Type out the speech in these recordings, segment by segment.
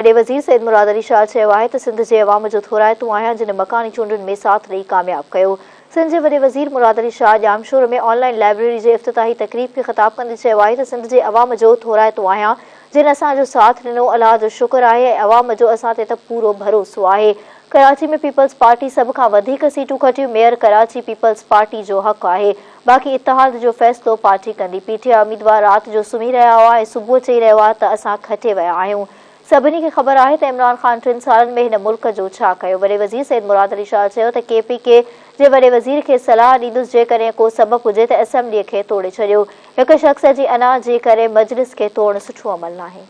वॾे वज़ीर सैयद मुराद अली शाह चयो आहे त सिंध जे अवाम जो थोराइतूं आहिनि जिन मकानी चूंडुनि में साथ ॾेई कामयाब कयो। सिंध जे वॾे वज़ीर मुराद अली शाह जामशोर में ऑनलाइन लाइब्रेरी जे इफ़्तिताही तक़रीब खे ख़िताब कंदे चयो आहे त सिंध जे अवाम जो थोराइतूं आहियां जिन असांजो साथ ॾिनो। अलाह जो शुक्र आहे ऐं अवाम जो असां ते त पूरो भरोसो आहे। कराची में पीपल्स पार्टी सभ खां वधीक सीटूं खटियूं। मेयर कराची पीपल्स पार्टी जो हक़ आहे। बाक़ी इतिहाद जो फ़ैसिलो पार्टी कंदी। पीटीआई उम्मीदवार राति जो सुम्ही रहिया हुआ ऐं सुबुह चई रहियो आहे त असां खटे विया आहियूं। सभिनी खे ख़बर आहे त इमरान ख़ान 3 सालनि में हिन मुल्क जो छा कयो। वॾे वज़ीर सैयद मुराद अली शाह चयो त केपीके जे वॾे वज़ीर खे सलाह ॾींदुसि जेकॾहिं को सबबु हुजे त असेंबलीअ खे तोड़े छॾियो। हिक शख़्स जी अना जे करे मजलिस खे तोड़णु सुठो अमल नाहे।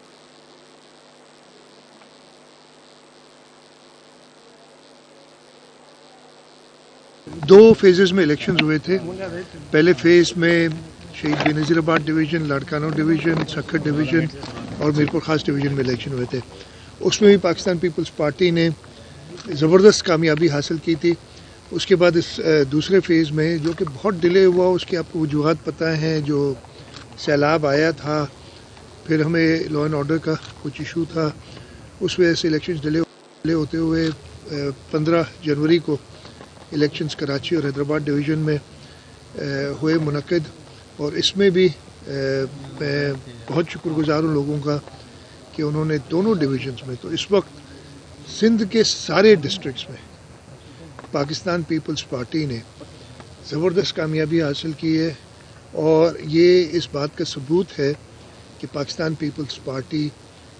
दो फेजेस में इलेक्शंस हुए थे। पहले फेज में शहीद Benazirabad division, Larkana division, Sukkur division और मीरपुर खास डिवीज़न में इलेक्शन हुए थे। उसमें भी पाकिस्तान पीपल्स पार्टी ने ज़बरदस्त कामयाबी हासिल की थी। उसके बाद इस दूसरे फेज़ में जो कि बहुत डिले हुआ, उसकी आपको वजूहात पता हैं। जो सैलाब आया था, फिर हमें लॉ एंड ऑर्डर का कुछ इशू था, उस वजह से इलेक्शन डिले होते हुए 15 जनवरी को इलेक्शंस कराची और हैदराबाद डिवीज़न में हुए मुनक़िद। और इसमें भी मैं बहुत शुक्रगुज़ार हूँ लोगों का कि उन्होंने दोनों डिवीज़न्स में, तो इस वक्त सिंध के सारे डिस्ट्रिक्ट्स में पाकिस्तान पीपल्स पार्टी ने ज़बरदस्त कामयाबी हासिल की है। और ये इस बात का सबूत है कि पाकिस्तान पीपल्स पार्टी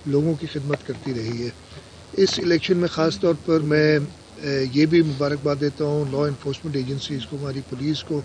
लोगों की खिदमत करती रही है। इस इलेक्शन में ख़ास तौर पर मैं ये भी मुबारकबाद देता हूँ लॉ इन्फोर्समेंट एजेंसीज़ को, हमारी पुलिस को,